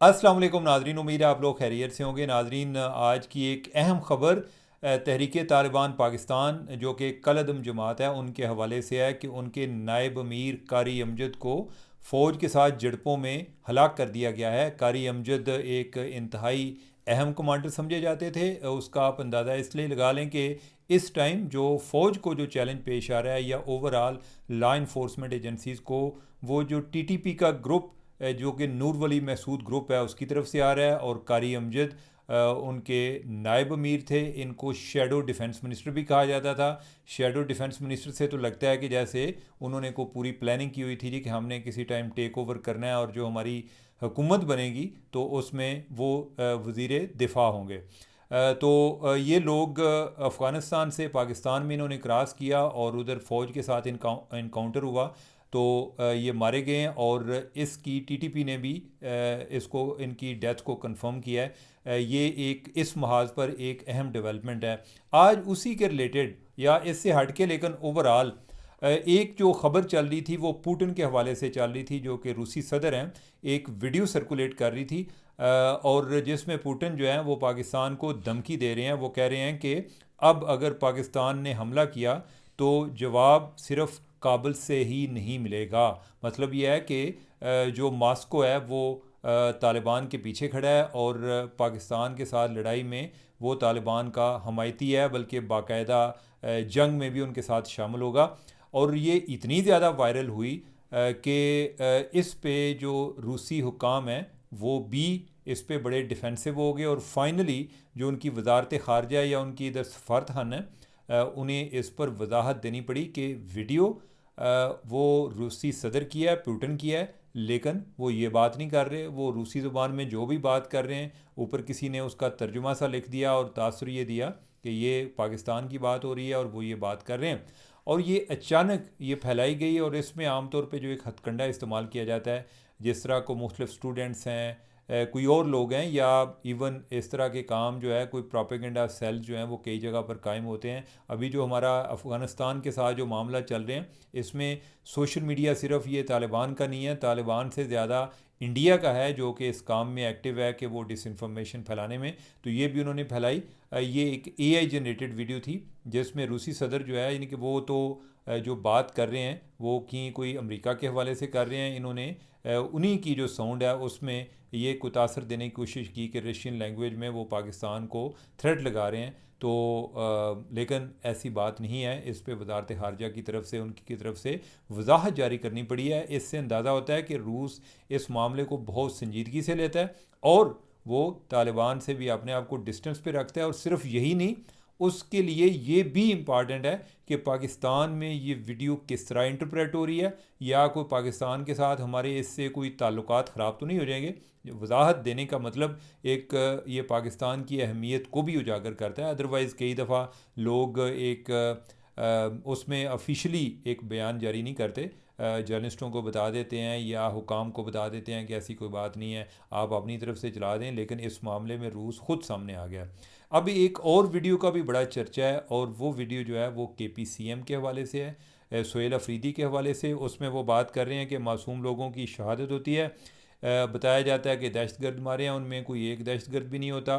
अस्सलाम वालेकुम नाजरीन, उम्मीद है आप लोग खैरियत से होंगे। नाजरीन, आज की एक अहम ख़बर तहरीक तालिबान पाकिस्तान जो कि कलअदम जमात है उनके हवाले से है कि उनके नायब अमीर कारी अमजद को फ़ौज के साथ झड़पों में हलाक कर दिया गया है। कारी अमजद एक इंतहाई अहम कमांडर समझे जाते थे। उसका आप अंदाज़ा इसलिए लगा लें कि इस टाइम जो फ़ौज को जो चैलेंज पेश आ रहा है या ओवरऑल लॉ इन्फोर्समेंट एजेंसीज़ को, वो जो टीटीपी का ग्रुप जो कि नूर वली महसूद ग्रुप है उसकी तरफ से आ रहा है, और कारी अमजद उनके नायब अमीर थे। इनको शेडो डिफेंस मिनिस्टर भी कहा जाता था। शेडो डिफेंस मिनिस्टर से तो लगता है कि जैसे उन्होंने को पूरी प्लानिंग की हुई थी जी कि हमने किसी टाइम टेक ओवर करना है और जो हमारी हुकूमत बनेगी तो उसमें वो वज़ीर दिफा होंगे। ये लोग अफ़गानिस्तान से पाकिस्तान में इन्होंने क्रॉस किया और उधर फ़ौज के साथ इनकाउंटर हुआ, तो ये मारे गए हैं। और इसकी टीटीपी ने भी इसको इनकी डेथ को कंफर्म किया है। ये एक इस महाज पर एक अहम डेवलपमेंट है आज उसी के रिलेटेड या इससे हट के, लेकिन ओवरऑल एक जो ख़बर चल रही थी वो पुतिन के हवाले से चल रही थी, जो कि रूसी सदर हैं। एक वीडियो सर्कुलेट कर रही थी और जिसमें पुतिन जो है वो पाकिस्तान को धमकी दे रहे हैं। वो कह रहे हैं कि अब अगर पाकिस्तान ने हमला किया तो जवाब सिर्फ काबुल से ही नहीं मिलेगा। मतलब यह है कि जो मॉस्को है वो तालिबान के पीछे खड़ा है और पाकिस्तान के साथ लड़ाई में वो तालिबान का हमायती है, बल्कि बाकायदा जंग में भी उनके साथ शामिल होगा। और ये इतनी ज़्यादा वायरल हुई कि इस पे जो रूसी हुकाम हैं वो भी इस पे बड़े डिफेंसिव हो गए, और फाइनली जो उनकी वजारत ख़ारजा या उनकी इधर सफारतखान है उन्हें इस पर वजाहत देनी पड़ी कि वीडियो वो रूसी सदर की है, पुतिन की है, लेकिन वो ये बात नहीं कर रहे। वो रूसी ज़ुबान में जो भी बात कर रहे हैं ऊपर किसी ने उसका तर्जुमा सा लिख दिया और तासुर ये दिया कि ये पाकिस्तान की बात हो रही है और वो ये बात कर रहे हैं। और ये अचानक ये फैलाई गई, और इसमें आमतौर पे जो एक हथकंडा इस्तेमाल किया जाता है, जिस तरह को मुख्तलिफ स्टूडेंट्स हैं, कोई और लोग हैं, या इवन इस तरह के काम जो है कोई प्रोपेगेंडा सेल जो हैं वो कई जगह पर कायम होते हैं। अभी जो हमारा अफ़गानिस्तान के साथ जो मामला चल रहे हैं इसमें सोशल मीडिया सिर्फ ये तालिबान का नहीं है, तालिबान से ज़्यादा इंडिया का है जो कि इस काम में एक्टिव है कि वो डिसइंफॉर्मेशन फैलाने में। तो ये भी उन्होंने फैलाई। ये एक एआई जनरेटेड वीडियो थी जिसमें रूसी सदर जो है, यानी कि वो तो जो बात कर रहे हैं वो कि कोई अमेरिका के हवाले से कर रहे हैं। इन्होंने उन्हीं की जो साउंड है उसमें ये कोई तासर देने की कोशिश की कि रशियन लैंग्वेज में वो पाकिस्तान को थ्रेट लगा रहे हैं। तो लेकिन ऐसी बात नहीं है। इस पे वजारत खारजा की तरफ से, उनकी तरफ से वजाहत जारी करनी पड़ी है। इससे अंदाज़ा होता है कि रूस इस मामले को बहुत संजीदगी से लेता है और वो तालिबान से भी अपने आप को डिस्टेंस पे रखता है। और सिर्फ यही नहीं, उसके लिए ये भी इम्पॉर्टेंट है कि पाकिस्तान में ये वीडियो किस तरह इंटरप्रेट हो रही है, या कोई पाकिस्तान के साथ हमारे इससे कोई ताल्लुकात ख़राब तो नहीं हो जाएंगे। वजाहत देने का मतलब एक ये पाकिस्तान की अहमियत को भी उजागर करता है। अदरवाइज़ कई दफ़ा लोग एक उसमें ऑफिशियली एक बयान जारी नहीं करते, जर्नलिस्टों को बता देते हैं या हुकाम को बता देते हैं कि ऐसी कोई बात नहीं है, आप अपनी तरफ से चला दें। लेकिन इस मामले में रूस खुद सामने आ गया। अब एक और वीडियो का भी बड़ा चर्चा है, और वो वीडियो जो है वो KPCM के हवाले से है, सोहेल अफरीदी के हवाले से। उसमें वो बात कर रहे हैं कि मासूम लोगों की शहादत होती है। बताया जाता है कि दहशतगर्द मारे हैं, उनमें कोई एक दहशतगर्द भी नहीं होता।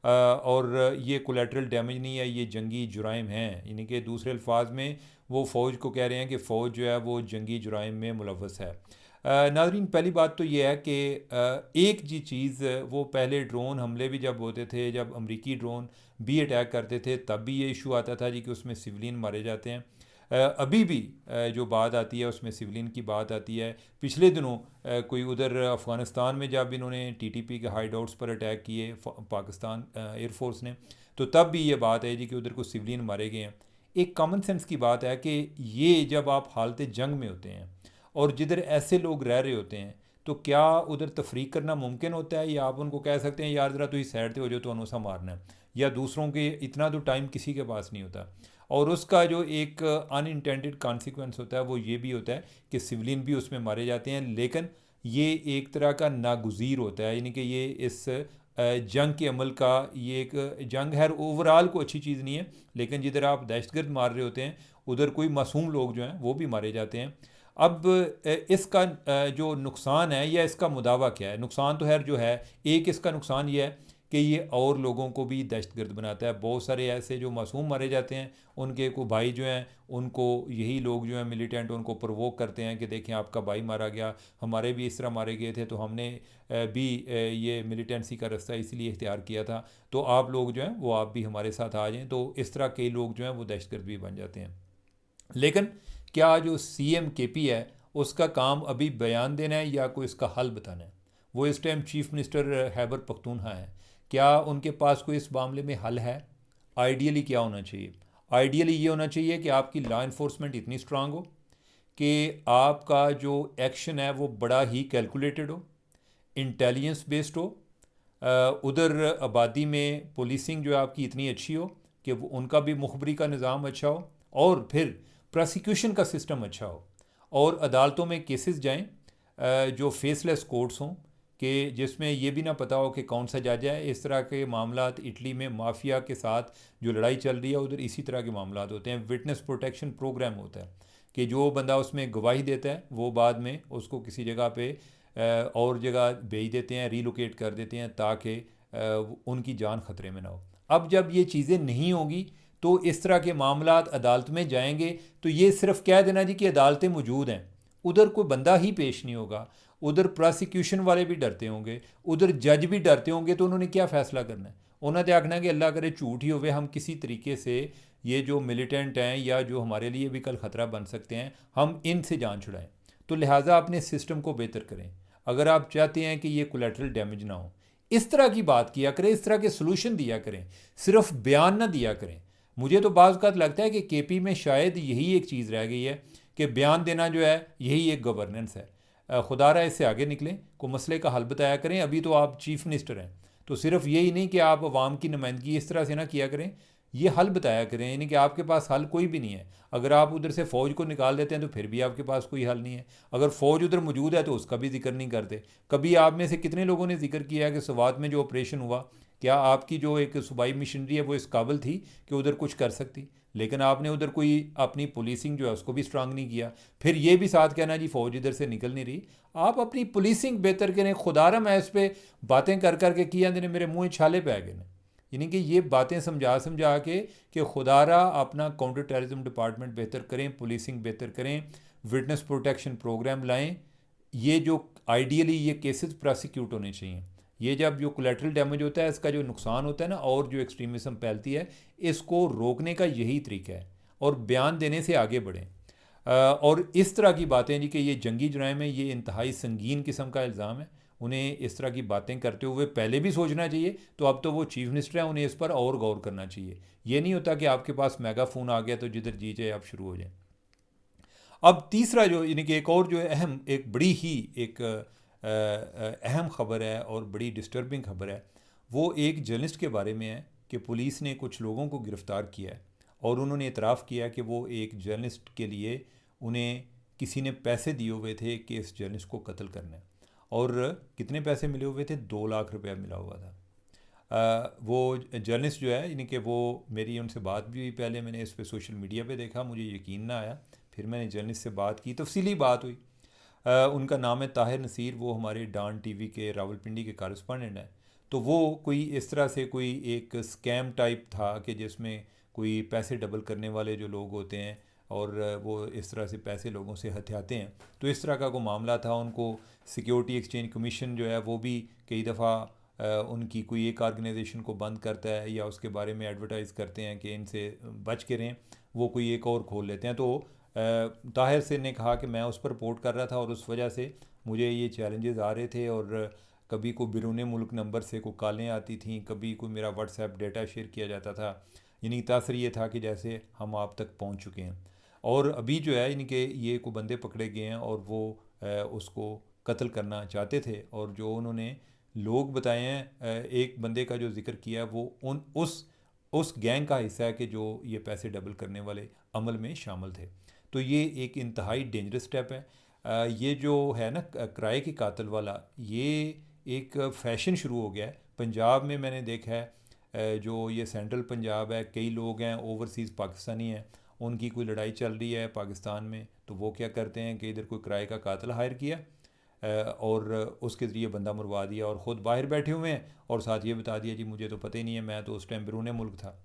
और ये कोलेटरल डैमेज नहीं है, ये जंगी जुराइम हैं। यानी कि दूसरे अल्फाज में वो फ़ौज को कह रहे हैं कि फ़ौज जो है वो जंगी जुराइम में मुलव्वस है। नाजरीन, पहली बात तो ये है कि एक जी चीज़, वो पहले ड्रोन हमले भी जब होते थे, जब अमरीकी ड्रोन भी अटैक करते थे तब भी ये इशू आता था जी कि उसमें सिविलियन मारे जाते हैं। अभी भी जो बात आती है उसमें सिविलियन की बात आती है। पिछले दिनों कोई उधर अफ़गानिस्तान में जब इन्होंने TTP के हाइड आउट्स पर अटैक किए पाकिस्तान एयरफोर्स ने, तो तब भी ये बात है जी कि उधर कुछ सिविलियन मारे गए हैं। एक कॉमन सेंस की बात है कि ये जब आप हालत जंग में होते हैं और जिधर ऐसे लोग रह रहे होते हैं, तो क्या उधर तफरीक करना मुमकिन होता है, या आप उनको कह सकते हैं यार ज़रा तो ही साइड पे हो जाओ तो अनुसा मारना है, या दूसरों के इतना तो टाइम किसी के पास नहीं होता। और उसका जो एक अनइंटेंडेड कॉन्सिक्वेंस होता है वो ये भी होता है कि सिविलियन भी उसमें मारे जाते हैं। लेकिन ये एक तरह का नागुज़ीर होता है, यानी कि ये इस जंग के अमल का ये एक जंग है। ओवरऑल को अच्छी चीज़ नहीं है, लेकिन जिधर आप दहशतगर्द मार रहे होते हैं उधर कोई मासूम लोग जो हैं वो भी मारे जाते हैं। अब इसका जो नुकसान है या इसका मुदावा क्या है? नुकसान तो खैर जो है, एक इसका नुकसान ये है कि ये और लोगों को भी दहशतगर्द बनाता है। बहुत सारे ऐसे जो मासूम मारे जाते हैं, उनके को भाई जो हैं, उनको यही लोग जो हैं मिलिटेंट उनको प्रोवोक करते हैं कि देखें आपका भाई मारा गया, हमारे भी इस तरह मारे गए थे, तो हमने भी ये मिलिटेंसी का रास्ता इसलिए इख्तियार किया था, तो आप लोग जो हैं वो आप भी हमारे साथ आ जाएं। तो इस तरह कई लोग जो हैं वो दहशतगर्द भी बन जाते हैं। लेकिन क्या जो सीएम केपी है उसका काम अभी बयान देना है या कोई इसका हल बताना है? वो इस time chief minister Khyber Pakhtunkhwa हैं। क्या उनके पास कोई इस मामले में हल है? आइडियली क्या होना चाहिए? आइडियली ये होना चाहिए कि आपकी लॉ इन्फोर्समेंट इतनी स्ट्रांग हो कि आपका जो एक्शन है वो बड़ा ही कैलकुलेटेड हो, इंटेलिजेंस बेस्ड हो, उधर आबादी में पुलिसिंग जो है आपकी इतनी अच्छी हो कि वो उनका भी मुखबरी का निज़ाम अच्छा हो, और फिर प्रोसिक्यूशन का सिस्टम अच्छा हो, और अदालतों में केसेस जाएं जो फेसलेस कोर्ट्स हों, कि जिसमें ये भी ना पता हो कि कौन सा जज है। इस तरह के मामला इटली में माफिया के साथ जो लड़ाई चल रही है उधर इसी तरह के मामला होते हैं। विटनेस प्रोटेक्शन प्रोग्राम होता है कि जो बंदा उसमें गवाही देता है वो बाद में उसको किसी जगह पे और जगह भेज देते हैं, रीलोकेट कर देते हैं, ताकि उनकी जान ख़तरे में ना हो। अब जब ये चीज़ें नहीं होंगी तो इस तरह के मामला अदालत में जाएंगे तो ये सिर्फ कह देना जी कि अदालतें मौजूद हैं, उधर कोई बंदा ही पेश नहीं होगा, उधर प्रोसिक्यूशन वाले भी डरते होंगे, उधर जज भी डरते होंगे, तो उन्होंने क्या फ़ैसला करना है? उन्होंने तो आखना कि अल्लाह करे झूठ ही होवे, हम किसी तरीके से ये जो मिलिटेंट हैं या जो हमारे लिए भी कल ख़तरा बन सकते हैं, हम इनसे जान छुड़ाएं। तो लिहाजा अपने सिस्टम को बेहतर करें अगर आप चाहते हैं कि ये कोलेटरल डैमेज ना हो। इस तरह की बात किया करें, इस तरह के सोल्यूशन दिया करें, सिर्फ बयान ना दिया करें। मुझे तो बाज़ औक़ात लगता है कि केपी में शायद यही एक चीज़ रह गई है कि बयान देना जो है यही एक गवर्नेंस है। खुदारा इससे आगे निकलें, को मसले का हल बताया करें। अभी तो आप चीफ मिनिस्टर हैं, तो सिर्फ यही नहीं कि आप अवाम की नुमाइंदगी इस तरह से ना किया करें, ये हल बताया करें। यानी कि आपके पास हल कोई भी नहीं है। अगर आप उधर से फ़ौज को निकाल देते हैं तो फिर भी आपके पास कोई हल नहीं है। अगर फ़ौज उधर मौजूद है तो उसका भी जिक्र नहीं करते। कभी आप में से कितने लोगों ने जिक्र किया है कि स्वात में जो ऑपरेशन हुआ, क्या आपकी जो एक सूबाई मशीनरी है वो इस काबिल थी कि उधर कुछ कर सकती? लेकिन आपने उधर कोई अपनी पुलिसिंग जो है उसको भी स्ट्रांग नहीं किया। फिर ये भी साथ कहना जी फ़ौज इधर से निकल नहीं रही। आप अपनी पुलिसिंग बेहतर करें। खुदारा मैं इस पर बातें कर करके किया ने मेरे मुँह छाले पे आ गए। यानी कि ये बातें समझा समझा के कि खुदारा अपना काउंटर टेररिज्म डिपार्टमेंट बेहतर करें, पुलिसिंग बेहतर करें, विटनेस प्रोटेक्शन प्रोग्राम लाएं। ये जो आइडियली ये केसेस प्रोसिक्यूट होने चाहिए। ये जब जो कोलेटरल डैमेज होता है, इसका जो नुकसान होता है ना, और जो एक्सट्रीमिज्म फैलती है, इसको रोकने का यही तरीका है, और बयान देने से आगे बढ़ें। और इस तरह की बातें जी कि ये जंगी जुराइम है, ये इंतहाई संगीन किस्म का इल्ज़ाम है। उन्हें इस तरह की बातें करते हुए पहले भी सोचना चाहिए, तो अब तो वो चीफ मिनिस्टर हैं, उन्हें इस पर और गौर करना चाहिए। ये नहीं होता कि आपके पास मेगाफोन आ गया तो जिधर जी जाए आप शुरू हो जाए। अब तीसरा जो यानी कि एक और जो अहम, एक बड़ी ही एक अहम ख़बर है और बड़ी डिस्टर्बिंग ख़बर है, वो एक जर्नलिस्ट के बारे में है कि पुलिस ने कुछ लोगों को गिरफ़्तार किया है, और उन्होंने इतराफ़ किया कि वो एक जर्नलिस्ट के लिए उन्हें किसी ने पैसे दिए हुए थे कि इस जर्नलिस्ट को कत्ल करना है। और कितने पैसे मिले हुए थे? 2 लाख रुपया मिला हुआ था। वो जर्नलिस्ट जो है, यानी कि वो, मेरी उनसे बात भी हुई पहले, मैंने इस पे सोशल मीडिया पे देखा, मुझे यकीन ना आया, फिर मैंने जर्नलिस्ट से बात की, तफसीली बात हुई। उनका नाम है ताहिर नसीर, वो हमारे डान टीवी के रावलपिंडी के कॉरेस्पॉन्डेंट हैं। तो वो कोई इस तरह से कोई एक स्कैम टाइप था कि जिसमें कोई पैसे डबल करने वाले जो लोग होते हैं, और वो इस तरह से पैसे लोगों से हथियाते हैं, तो इस तरह का कोई मामला था। उनको सिक्योरिटी एक्सचेंज कमीशन जो है वो भी कई दफ़ा उनकी कोई एक ऑर्गेनाइजेशन को बंद करता है या उसके बारे में एडवर्टाइज़ करते हैं कि इनसे बच के रहें, वो कोई एक और खोल लेते हैं। तो ताहिर से ने कहा कि मैं उस पर रिपोर्ट कर रहा था और उस वजह से मुझे ये चैलेंजेस आ रहे थे, और कभी कोई बिरून मुल्क नंबर से कोई कॉलें आती थीं, कभी कोई मेरा व्हाट्सएप डेटा शेयर किया जाता था। यानी तासर ये था कि जैसे हम आप तक पहुंच चुके हैं, और अभी जो है यानी कि ये को बंदे पकड़े गए हैं और वो उसको कत्ल करना चाहते थे। और जो उन्होंने लोग बताए हैं, एक बंदे का जो जिक्र किया वो उस गैंग का हिस्सा है कि जो ये पैसे डबल करने वाले अमल में शामिल थे। तो ये एक इंतहाई डेंजरस स्टेप है। ये जो है ना किराए की कातल वाला, ये एक फ़ैशन शुरू हो गया है पंजाब में। मैंने देखा है जो ये सेंट्रल पंजाब है, कई लोग हैं ओवरसीज़ पाकिस्तानी हैं, उनकी कोई लड़ाई चल रही है पाकिस्तान में, तो वो क्या करते हैं कि इधर कोई किराए का कातिल हायर किया और उसके ज़रिए बंदा मरवा दिया, और ख़ुद बाहर बैठे हुए हैं और साथ ये बता दिया जी मुझे तो पता ही नहीं है, मैं तो उस टाइम बैरून मुल्क था।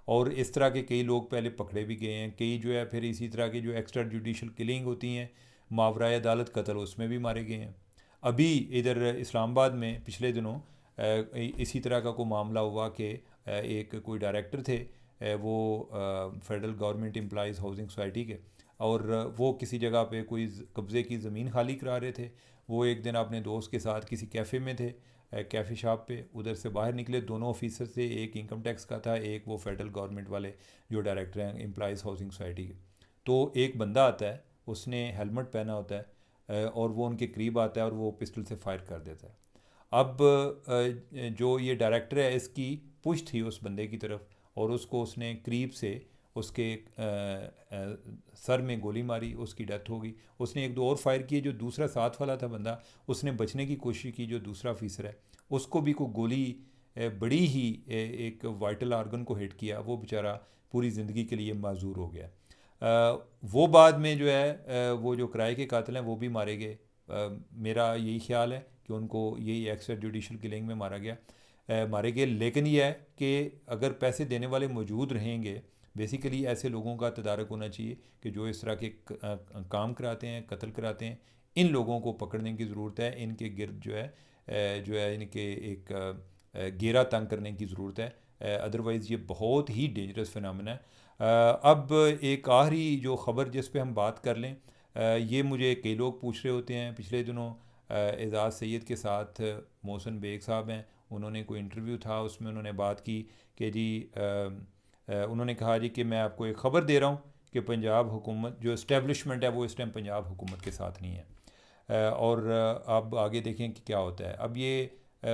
और इस तरह के कई लोग पहले पकड़े भी गए हैं, कई जो है फिर इसी तरह की जो एक्स्ट्रा जुडिशल किलिंग होती हैं, मावराए अदालत कत्ल, उसमें भी मारे गए हैं। अभी इधर इस्लामाबाद में पिछले दिनों इसी तरह का कोई मामला हुआ कि एक कोई डायरेक्टर थे, वो federal government employees housing society के, और वो किसी जगह पे कोई कब्ज़े की ज़मीन खाली करा रहे थे। वो एक दिन अपने दोस्त के साथ किसी कैफ़े में थे, कैफ़े शॉप पे, उधर से बाहर निकले, दोनों ऑफिसर थे, एक इनकम टैक्स का था, एक वो फेडरल गवर्नमेंट वाले जो डायरेक्टर हैं एम्प्लॉइज़ हाउसिंग सोसाइटी के। तो एक बंदा आता है, उसने हेलमेट पहना होता है और वो उनके करीब आता है और वो पिस्टल से फायर कर देता है। अब जो ये डायरेक्टर है इसकी पुश थी उस बंदे की तरफ, और उसको उसने करीब से उसके सर में गोली मारी, उसकी डेथ हो गई। उसने एक दो और फायर किए, जो दूसरा साथ वाला था बंदा, उसने बचने की कोशिश की, जो दूसरा ऑफिसर है उसको भी कोई गोली बड़ी ही एक वाइटल आर्गन को हिट किया, वो बेचारा पूरी ज़िंदगी के लिए माजूर हो गया। वो बाद में जो है वो जो किराए के कातिल हैं वो भी मारे गए। मेरा यही ख्याल है कि उनको यही एक्स्ट्रा जुडिशल किलिंग में मारा गया, मारे गए। लेकिन यह है कि अगर पैसे देने वाले मौजूद रहेंगे, बेसिकली ऐसे लोगों का तदारक होना चाहिए कि जो इस तरह के काम कराते हैं, कत्ल कराते हैं, इन लोगों को पकड़ने की ज़रूरत है। इनके गिर्द जो है इनके एक घेरा तंग करने की ज़रूरत है, अदरवाइज़ ये बहुत ही डेंजरस फिनोमेना है। अब एक आखिरी जो ख़बर जिस पे हम बात कर लें, ये मुझे कई लोग पूछ रहे होते हैं। पिछले दिनों एजाज़ सैयद के साथ मोहसिन बेग साहब हैं, उन्होंने कोई इंटरव्यू था, उसमें उन्होंने बात की कि जी उन्होंने कहा जी कि मैं आपको एक ख़बर दे रहा हूँ कि पंजाब हुकूमत जो इस्टेब्लिशमेंट है वो इस टाइम पंजाब हुकूमत के साथ नहीं है। और अब आगे देखें कि क्या होता है। अब ये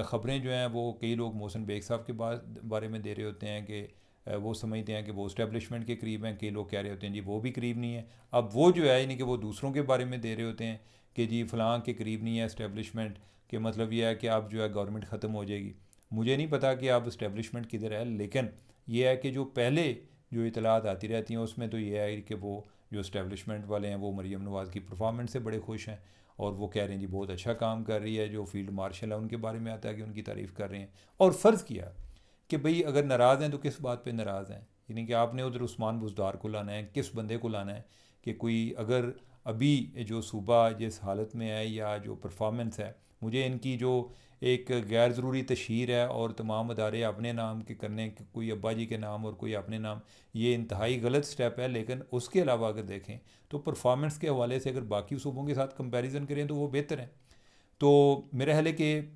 ख़बरें जो हैं वो कई लोग मोहसिन बेग साहब के बारे में दे रहे होते हैं कि वो समझते हैं कि वो इस्टेब्लिशमेंट के करीब हैं, कई लोग कह रहे होते हैं जी वो भी करीब नहीं है। अब वो जो है यानी कि वो दूसरों के बारे में दे रहे होते हैं कि जी फ़लाँ के करीब नहीं है इस्टेब्लिशमेंट, के मतलब ये है कि अब जो है गवर्नमेंट ख़त्म हो जाएगी। मुझे नहीं पता कि अब इस्टेब्लिशमेंट किधर है, लेकिन ये है कि जो पहले जो इतलात आती रहती हैं उसमें तो ये है कि वो जो इस्टेब्लिशमेंट वाले हैं वो मरीम नवाज़ की परफॉर्मेंस से बड़े खुश हैं, और वो कह रहे हैं जी बहुत अच्छा काम कर रही है। जो फील्ड मार्शल है उनके बारे में आता है कि उनकी तारीफ़ कर रहे हैं, और फ़र्ज़ किया कि भाई अगर नाराज़ हैं तो किस बात पे नाराज़ हैं। यानी कि आपने उधर उस्मान बुज़दार को लाना है, किस बंदे को लाना है कि कोई अगर अभी जो सूबा जिस हालत में है या जो परफॉर्मेंस है, मुझे इनकी जो एक गैर ज़रूरी तशहीर है और तमाम अदारे अपने नाम के करने, कोई अब्बा जी के नाम और कोई अपने नाम, ये इंतहाई गलत स्टेप है। लेकिन उसके अलावा अगर देखें तो परफॉर्मेंस के हवाले से अगर बाकी सूबों के साथ कंपैरिजन करें तो वो बेहतर है। तो मेरा ख्याल है कि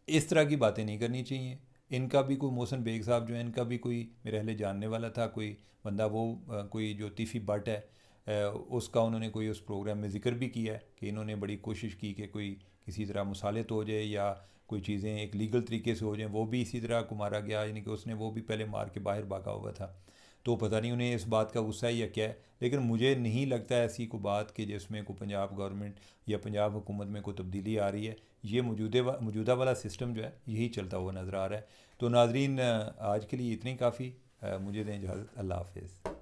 इस तरह की बातें नहीं करनी चाहिए। इनका भी कोई मोहसिन बेग साहब जो है, इनका भी कोई मेरे ख्याल जानने वाला था कोई बंदा, वो कोई जो तीफ़ी भट्ट है उसका उन्होंने कोई उस प्रोग्राम में ज़िक्र भी किया है कि इन्होंने बड़ी कोशिश की कि कोई किसी तरह मुसालित हो जाए या कोई चीज़ें एक लीगल तरीके से हो जाएं। वो भी इसी तरह को मारा गया, यानी कि उसने वो भी पहले मार के बाहर भागा हुआ था। तो पता नहीं उन्हें इस बात का गुस्सा है या क्या है, लेकिन मुझे नहीं लगता ऐसी कोई बात कि जिसमें कोई पंजाब गवर्नमेंट या पंजाब हुकूमत में कोई तब्दीली आ रही है। ये मौजूदा वाला सिस्टम जो है यही चलता हुआ नज़र आ रहा है। तो नाजरीन, आज के लिए इतनी काफ़ी, मुझे दें इजाज़त। अल्लाह हाफिज़।